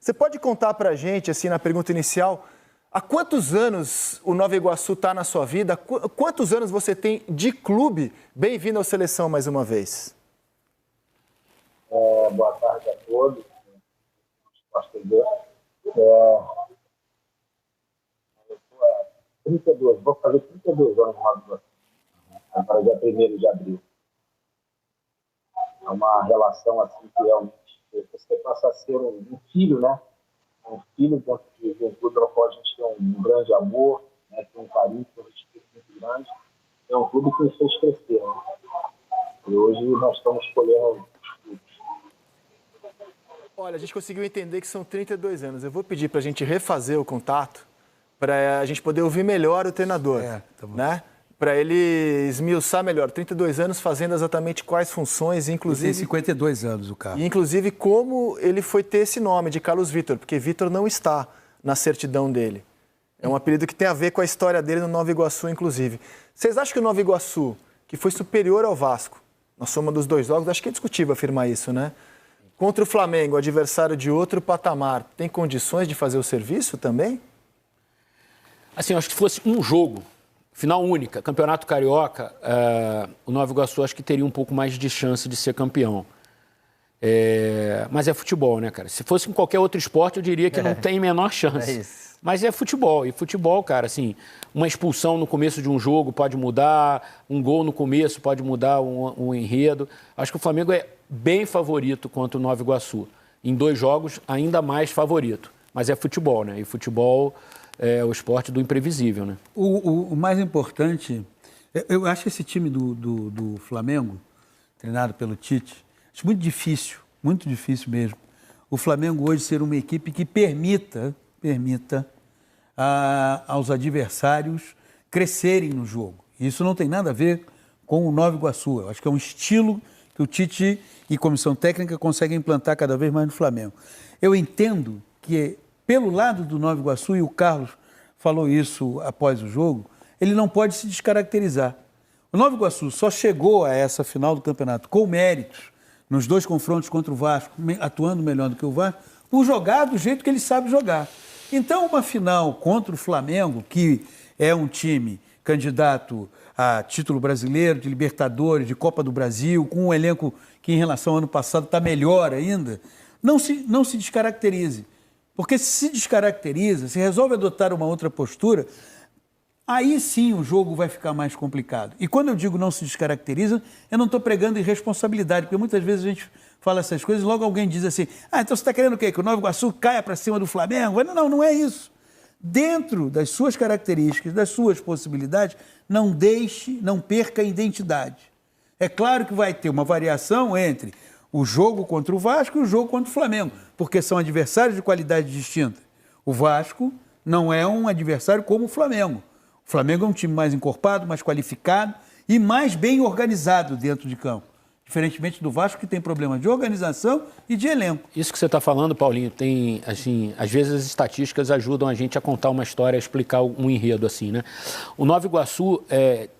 Você pode contar pra gente, assim, na pergunta inicial, há quantos anos o Nova Iguaçu está na sua vida? Quantos anos você tem de clube? Bem-vindo ao Seleção mais uma vez. Boa tarde a todos. Vou fazer 32 anos no Nova Iguaçu, agora dia 1º de abril. É uma relação assim que realmente você passa a ser um filho, né? Um filho dentro de um clube ao qual a gente tem um grande amor, né? Tem um carinho, tem um respeito muito grande. É um clube que nos fez crescer, né? E hoje nós estamos escolhendo os clubes. Olha, a gente conseguiu entender que são 32 anos. Eu vou pedir para a gente refazer o contato para a gente poder ouvir melhor o treinador, Tá bom. né? Para ele esmiuçar melhor. 32 anos fazendo exatamente quais funções, inclusive... Tem 52 anos o Carlos. E, inclusive, como ele foi ter esse nome de Carlos Vitor, porque Vitor não está na certidão dele. É um apelido que tem a ver com a história dele no Nova Iguaçu, inclusive. Vocês acham que o Nova Iguaçu, que foi superior ao Vasco, na soma dos dois jogos, acho que é discutível afirmar isso, né? Contra o Flamengo, adversário de outro patamar, tem condições de fazer o serviço também? Assim, eu acho que se fosse um jogo, final única, Campeonato Carioca, o Nova Iguaçu acho que teria um pouco mais de chance de ser campeão. Mas é futebol, né, cara? Se fosse em qualquer outro esporte, eu diria que não tem menor chance. É isso. Mas é futebol. E futebol, cara, assim, uma expulsão no começo de um jogo pode mudar, um gol no começo pode mudar um enredo. Acho que o Flamengo é bem favorito contra o Nova Iguaçu. Em 2 jogos, ainda mais favorito. Mas é futebol, né? E futebol é o esporte do imprevisível, né? O mais importante, eu acho esse time do Flamengo, treinado pelo Tite, acho muito difícil mesmo, o Flamengo hoje ser uma equipe que permita aos adversários crescerem no jogo. Isso não tem nada a ver com o Nova Iguaçu. Eu acho que é um estilo que o Tite e comissão técnica conseguem implantar cada vez mais no Flamengo. Eu entendo que, pelo lado do Nova Iguaçu, e o Carlos falou isso após o jogo, ele não pode se descaracterizar. O Nova Iguaçu só chegou a essa final do campeonato com méritos, nos 2 confrontos contra o Vasco, atuando melhor do que o Vasco, por jogar do jeito que ele sabe jogar. Então, uma final contra o Flamengo, que é um time candidato a título brasileiro, de Libertadores, de Copa do Brasil, com um elenco que em relação ao ano passado está melhor ainda, não se descaracterize. Porque se descaracteriza, se resolve adotar uma outra postura, aí sim o jogo vai ficar mais complicado. E quando eu digo não se descaracteriza, eu não estou pregando irresponsabilidade, porque muitas vezes a gente fala essas coisas e logo alguém diz assim, então você está querendo o quê? Que o Nova Iguaçu caia para cima do Flamengo? Não é isso. Dentro das suas características, das suas possibilidades, não perca a identidade. É claro que vai ter uma variação entre o jogo contra o Vasco e o jogo contra o Flamengo, porque são adversários de qualidade distinta. O Vasco não é um adversário como o Flamengo. O Flamengo é um time mais encorpado, mais qualificado e mais bem organizado dentro de campo. Diferentemente do Vasco, que tem problemas de organização e de elenco. Isso que você está falando, Paulinho, tem, assim, às vezes as estatísticas ajudam a gente a contar uma história, a explicar um enredo, assim, né? O Nova Iguaçu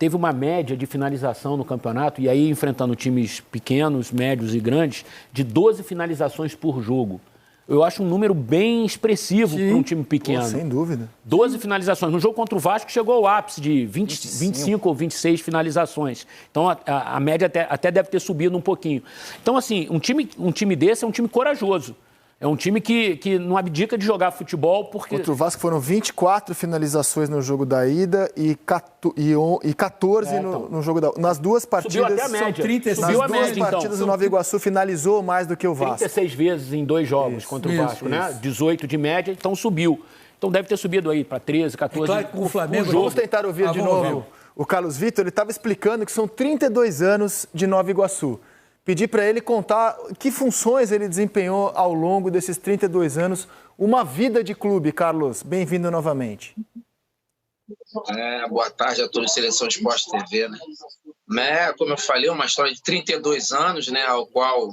teve uma média de finalização no campeonato, e aí enfrentando times pequenos, médios e grandes, de 12 finalizações por jogo. Eu acho um número bem expressivo para um time pequeno. Sem dúvida. 12 finalizações. No jogo contra o Vasco chegou ao ápice de 25 ou 26 finalizações. Então a média até deve ter subido um pouquinho. Então, assim, um time desse é um time corajoso. É um time que não abdica de jogar futebol porque... Contra o Vasco foram 24 finalizações no jogo da ida e 14 no jogo da... Nas 2 partidas... Subiu até a média. São 36. Subiu a Nas 2 média, partidas então. o Nova Iguaçu finalizou mais do que o Vasco. 36 vezes em 2 jogos contra o Vasco, né? 18 de média, então subiu. Então deve ter subido aí para 13, 14... claro que com o Flamengo... Vamos tentar ouvir de novo o Carlos Vitor. Ele estava explicando que são 32 anos de Nova Iguaçu. Pedi para ele contar que funções ele desempenhou ao longo desses 32 anos. Uma vida de clube, Carlos. Bem-vindo novamente. Boa tarde a todos, Seleção Esporte TV, né? Como eu falei, uma história de 32 anos, né? Ao qual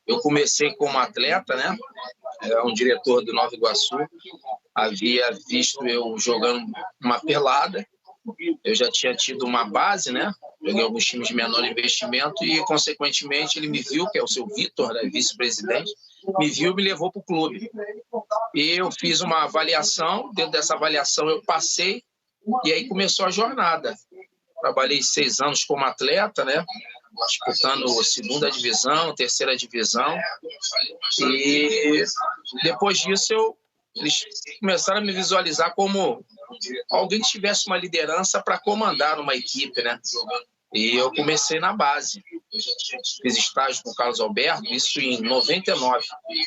eu comecei como atleta, né? Um diretor do Nova Iguaçu havia visto eu jogando uma pelada, eu já tinha tido uma base, né? Joguei alguns times de menor investimento e, consequentemente, ele me viu, que é o seu Vitor, né, vice-presidente, me viu e me levou para o clube. E eu fiz uma avaliação, dentro dessa avaliação eu passei e aí começou a jornada. Trabalhei 6 anos como atleta, né? Disputando segunda divisão, terceira divisão. E depois disso eles começaram a me visualizar como alguém que tivesse uma liderança para comandar uma equipe, né? E eu comecei na base. Fiz estágio com o Carlos Alberto, isso em 99. Em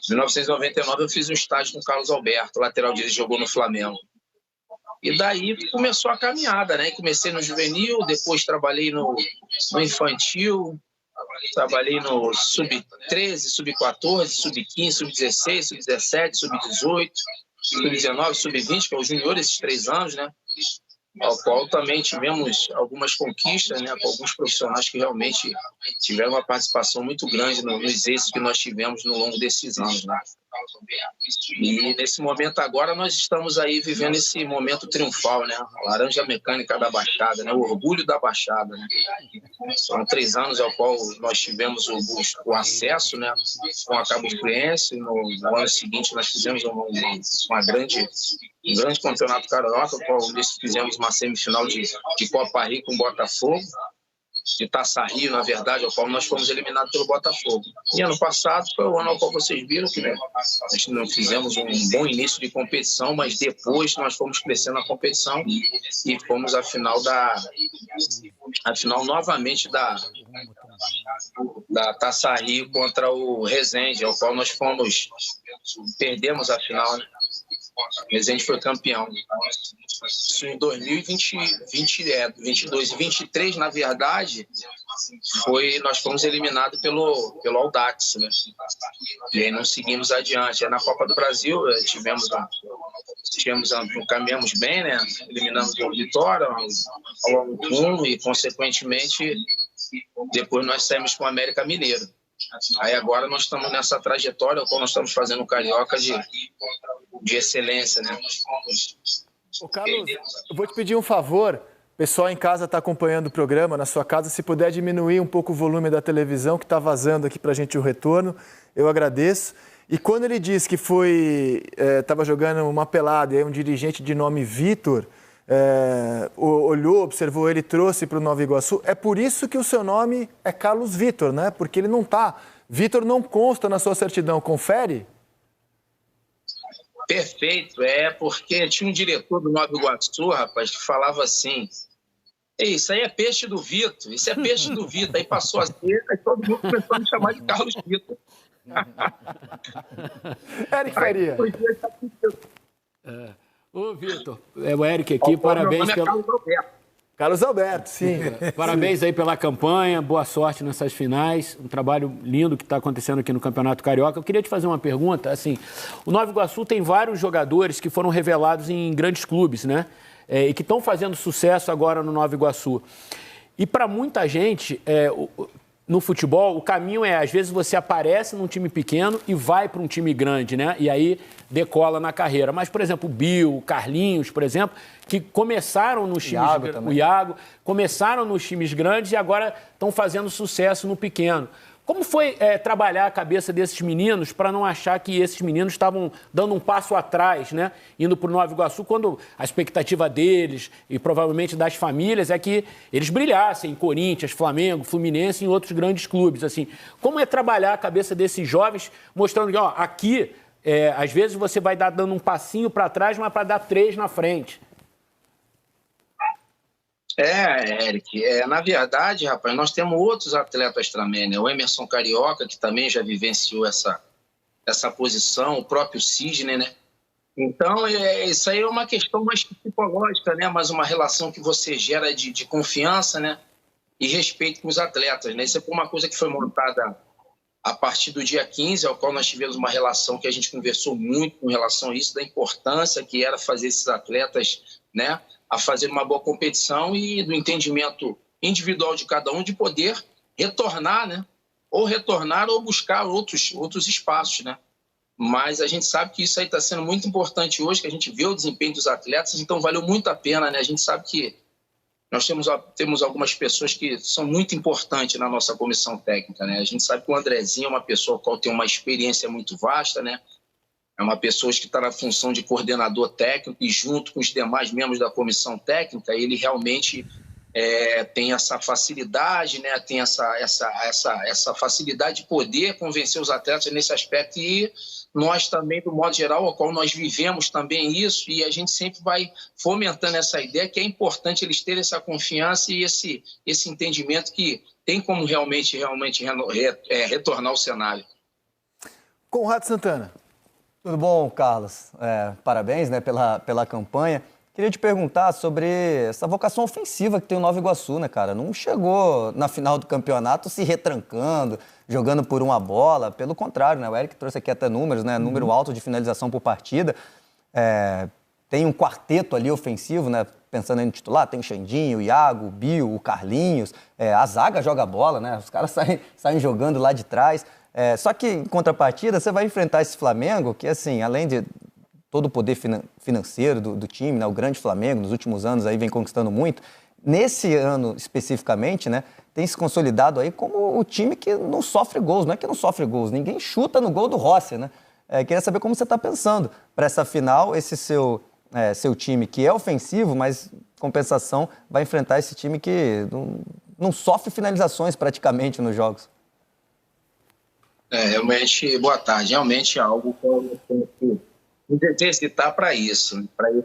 1999 eu fiz um estágio com o Carlos Alberto, lateral direito, jogou no Flamengo. E daí começou a caminhada, né? Comecei no juvenil, depois trabalhei no infantil, trabalhei no sub-13, sub-14, sub-15, sub-16, sub-17, sub-18, sub-19, sub-20, que é o junior, esses 3 anos, né? Ao qual também tivemos algumas conquistas, né? Com alguns profissionais que realmente tiveram uma participação muito grande nos êxitos que nós tivemos no longo desses anos, né? E nesse momento agora nós estamos aí vivendo esse momento triunfal, né? A laranja mecânica da Baixada, né? O orgulho da Baixada, né? São 3 anos ao qual nós tivemos o acesso, né? Com a Cabo Friense. No ano seguinte nós fizemos um grande campeonato carioca, ao qual fizemos uma semifinal de Copa Rio com o Botafogo, de Taça Rio, na verdade, ao qual nós fomos eliminados pelo Botafogo. E ano passado foi o ano ao qual vocês viram que, né, nós não fizemos um bom início de competição, mas depois nós fomos crescendo na competição e fomos à final novamente da Taça Rio contra o Resende, ao qual nós perdemos a final, né? O Resende foi campeão. Isso em 2022 e 23, na verdade, nós fomos eliminados pelo Audax, né? E aí não seguimos adiante. Aí na Copa do Brasil caminhamos bem, né? Eliminamos o Vitória ao Antuno e, consequentemente, depois nós saímos com o América Mineiro. Aí agora nós estamos nessa trajetória, ao qual nós estamos fazendo o Carioca de excelência, né? Ô Carlos, eu vou te pedir um favor. O pessoal em casa está acompanhando o programa, na sua casa, se puder diminuir um pouco o volume da televisão, que está vazando aqui para a gente o retorno, eu agradeço. E quando ele disse que estava jogando uma pelada e aí um dirigente de nome Vitor olhou, observou ele, trouxe para o Nova Iguaçu, é por isso que o seu nome é Carlos Vitor, né? Porque ele não está. Vitor não consta na sua certidão, confere? Perfeito, porque tinha um diretor do Nova Iguaçu, rapaz, que falava assim: isso aí é peixe do Vitor, isso é peixe do Vitor. Aí passou a ser, aí todo mundo começou a me chamar de Carlos Vitor. Eric Faria. Ô, Vitor, é o Eric aqui, parabéns pelo... Carlos Alberto, sim. Parabéns aí pela campanha, boa sorte nessas finais, um trabalho lindo que está acontecendo aqui no Campeonato Carioca. Eu queria te fazer uma pergunta, assim, o Nova Iguaçu tem vários jogadores que foram revelados em grandes clubes, né? E que estão fazendo sucesso agora no Nova Iguaçu. E para muita gente, no futebol, o caminho às vezes você aparece num time pequeno e vai para um time grande, né? E aí decola na carreira. Mas, por exemplo, o Bill, o Carlinhos, por exemplo, que começaram nos times... O Iago, começaram nos times grandes e agora estão fazendo sucesso no pequeno. Como foi trabalhar a cabeça desses meninos para não achar que esses meninos estavam dando um passo atrás, né? Indo para o Nova Iguaçu, quando a expectativa deles e provavelmente das famílias é que eles brilhassem em Corinthians, Flamengo, Fluminense e em outros grandes clubes. Assim, como é trabalhar a cabeça desses jovens, mostrando que aqui, às vezes você vai dando um passinho para trás, mas para dar 3 na frente. Eric, na verdade, rapaz, nós temos outros atletas também, né? O Emerson Carioca, que também já vivenciou essa posição, o próprio Sidney, né? Então, isso aí é uma questão mais psicológica, né? Mas uma relação que você gera de confiança, né? E respeito com os atletas, né? Isso é uma coisa que foi montada a partir do dia 15, ao qual nós tivemos uma relação que a gente conversou muito com relação a isso, da importância que era fazer esses atletas, né, a fazer uma boa competição e do entendimento individual de cada um de poder retornar, né, ou buscar outros espaços, né. Mas a gente sabe que isso aí está sendo muito importante hoje, que a gente vê o desempenho dos atletas, então valeu muito a pena, né? A gente sabe que nós temos algumas pessoas que são muito importantes na nossa comissão técnica, né? A gente sabe que o Andrezinho é uma pessoa que tem uma experiência muito vasta, né? É uma pessoa que está na função de coordenador técnico e junto com os demais membros da comissão técnica, ele realmente tem essa facilidade, né? Tem essa facilidade de poder convencer os atletas nesse aspecto e nós também, do modo geral, ao qual nós vivemos também isso e a gente sempre vai fomentando essa ideia que é importante eles terem essa confiança e esse entendimento que tem como realmente retornar ao cenário. Conrado Santana. Tudo bom, Carlos? Parabéns, né, pela campanha. Queria te perguntar sobre essa vocação ofensiva que tem o Nova Iguaçu, né, cara? Não chegou na final do campeonato se retrancando, jogando por uma bola. Pelo contrário, né? O Eric trouxe aqui até números, né? Número alto de finalização por partida. Tem um quarteto ali ofensivo, né? Pensando aí no titular, tem o Xandinho, o Iago, o Bill, o Carlinhos. A zaga joga bola, né? Os caras saem jogando lá de trás. Só que, em contrapartida, você vai enfrentar esse Flamengo, que, assim, além de todo o poder financeiro do time, né, o grande Flamengo, nos últimos anos aí vem conquistando muito, nesse ano especificamente, né, tem se consolidado aí como o time que não sofre gols, não é que não sofre gols, ninguém chuta no gol do Rossi, né? Queria saber como você está pensando para essa final, esse seu time que é ofensivo, mas, compensação, vai enfrentar esse time que não sofre finalizações praticamente nos jogos. Realmente, boa tarde. Realmente é algo que eu tenho que exercitar para esse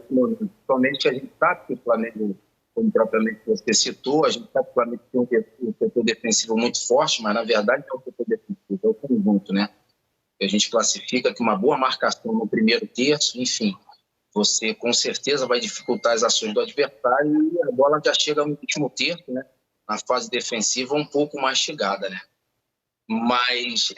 momento. Somente a gente sabe que o Flamengo, como propriamente você citou, a gente sabe que o Flamengo tem um setor defensivo muito forte, mas na verdade é o setor defensivo, é o conjunto, né? A gente classifica que uma boa marcação no primeiro terço, enfim, você com certeza vai dificultar as ações do adversário e a bola já chega no último terço, né? Na fase defensiva um pouco mastigada, né? Mas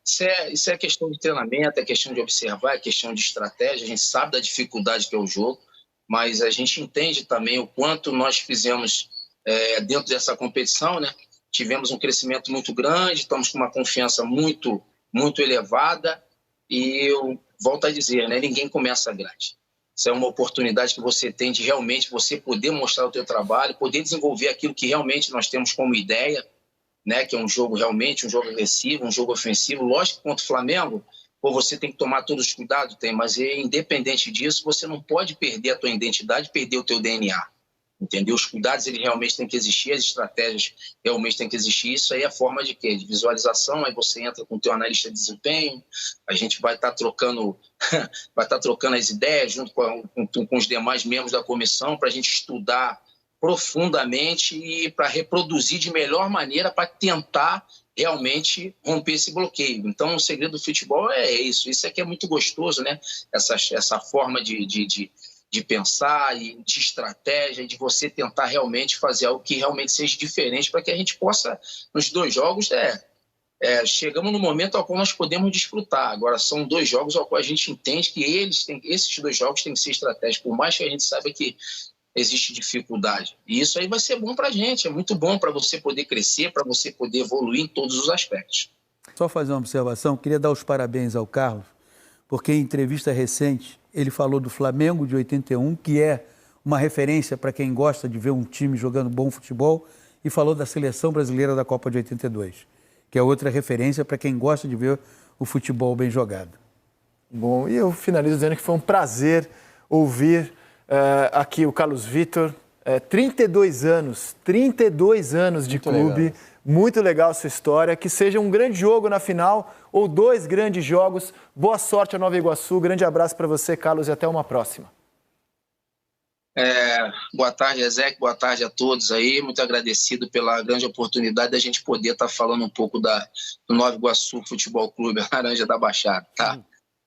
isso é questão de treinamento, é questão de observar, é questão de estratégia. A gente sabe da dificuldade que é o jogo, mas a gente entende também o quanto nós fizemos dentro dessa competição, né? Tivemos um crescimento muito grande, estamos com uma confiança muito, muito elevada e eu volto a dizer, né? Ninguém começa grande. Isso é uma oportunidade que você tem de realmente você poder mostrar o teu trabalho, poder desenvolver aquilo que realmente nós temos como ideia, né, que é um jogo realmente, um jogo agressivo, um jogo ofensivo. Lógico que contra o Flamengo, você tem que tomar todos os cuidados, mas independente disso, você não pode perder a tua identidade, perder o teu DNA, entendeu? Os cuidados, eles realmente têm que existir, as estratégias realmente têm que existir. Isso aí é a forma de quê? De visualização. Aí você entra com o teu analista de desempenho, a gente vai estar trocando as ideias junto com os demais membros da comissão para a gente estudar profundamente e para reproduzir de melhor maneira para tentar realmente romper esse bloqueio. Então, o segredo do futebol é isso. Isso é que é muito gostoso, né? Essa forma de pensar e de estratégia, de você tentar realmente fazer algo que realmente seja diferente para que a gente possa, nos dois jogos, chegamos no momento ao qual nós podemos desfrutar. Agora, são dois jogos ao qual a gente entende que esses dois jogos têm que ser estratégicos, por mais que a gente saiba que existe dificuldade. E isso aí vai ser bom para a gente, é muito bom para você poder crescer, para você poder evoluir em todos os aspectos. Só fazer uma observação, queria dar os parabéns ao Carlos, porque em entrevista recente ele falou do Flamengo de 81, que é uma referência para quem gosta de ver um time jogando bom futebol, e falou da Seleção Brasileira da Copa de 82, que é outra referência para quem gosta de ver o futebol bem jogado. Bom, e eu finalizo dizendo que foi um prazer ouvir aqui o Carlos Vitor, 32 anos de muito clube, legal. Muito legal a sua história, que seja um grande jogo na final ou dois grandes jogos. Boa sorte a Nova Iguaçu, grande abraço para você, Carlos, e até uma próxima. Boa tarde, Ezequiel, boa tarde a todos aí, muito agradecido pela grande oportunidade da gente poder estar falando um pouco do Nova Iguaçu Futebol Clube, a Laranja da Baixada, tá?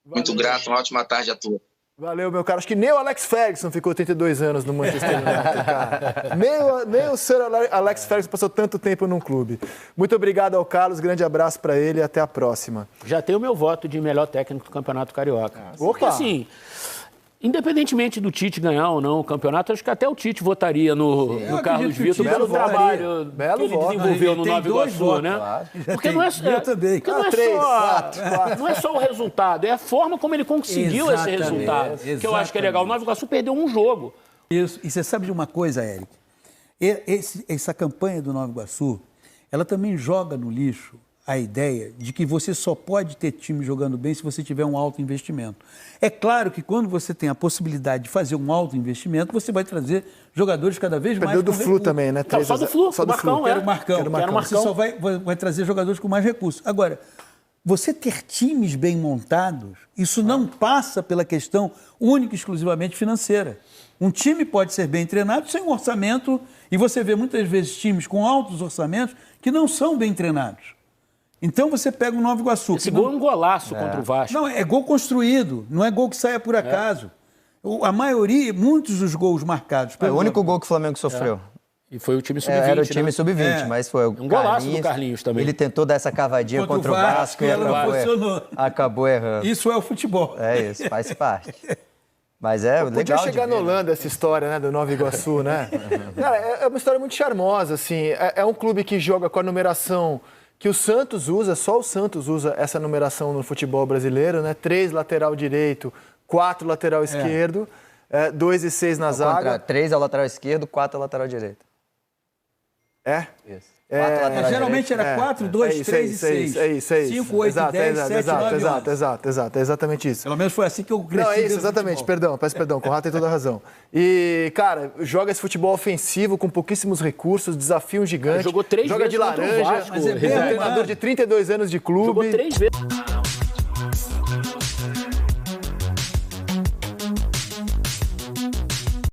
Muito grato, uma ótima tarde a todos. Valeu, meu cara. Acho que nem o Alex Ferguson ficou 32 anos no Manchester United, cara. Nem o Sir Alex Ferguson passou tanto tempo num clube. Muito obrigado ao Carlos, grande abraço para ele e até a próxima. Já tenho o meu voto de melhor técnico do Campeonato Carioca. Opa! Porque, assim, Independentemente do Tite ganhar ou não o campeonato, acho que até o Tite votaria no Carlos Vitor pelo trabalho que ele desenvolveu no Nova Iguaçu, né? Claro. Porque não é, porque não é só o resultado, é a forma como ele conseguiu esse resultado. Que eu acho que é legal. O Nova Iguaçu perdeu um jogo. Isso. E você sabe de uma coisa, Érico? Essa campanha do Nova Iguaçu, ela também joga no lixo a ideia de que você só pode ter time jogando bem se você tiver um alto investimento. É claro que quando você tem a possibilidade de fazer um alto investimento, você vai trazer jogadores cada vez mais... Perdeu do Flu também, né? Não, só do Flu, só do Flu. Quero o Marcão. Você só vai trazer jogadores com mais recursos. Agora, você ter times bem montados, isso não passa pela questão única e exclusivamente financeira. Um time pode ser bem treinado sem um orçamento, e você vê muitas vezes times com altos orçamentos que não são bem treinados. Então você pega o Nova Iguaçu. Esse gol é um golaço contra o Vasco. Não, é gol construído, não é gol que saia por acaso. A maioria, muitos dos gols marcados... É o único gol que o Flamengo sofreu. E foi o time sub-20, era o time sub-20, mas foi o um golaço do Carlinhos também. Ele tentou dar essa cavadinha contra o Vasco e acabou errando. Isso é o futebol. É isso, faz parte. Mas legal. Podia chegar na Holanda essa história, né, do Nova Iguaçu, né? Cara, é uma história muito charmosa, assim. É um clube que joga com a numeração que o Santos usa, só o Santos usa essa numeração no futebol brasileiro, né? 3 lateral direito, 4 lateral esquerdo, 2 e 6 na zaga. 3 é o lateral esquerdo, 4 é o lateral direito. É? Isso. Geralmente era 4, 2, 3 e 6. É isso. 5, 8, 10, 7, 9, 11. Exato, é exatamente isso. Pelo menos foi assim que eu cresci. Não, é isso, exatamente, peço perdão, o Conrado tem toda a razão. E, cara, joga esse futebol ofensivo com pouquíssimos recursos, desafio gigante. Jogou 3 joga vezes de laranja, contra o Vasco, é um treinador de 32 anos de clube. Jogou 3 vezes.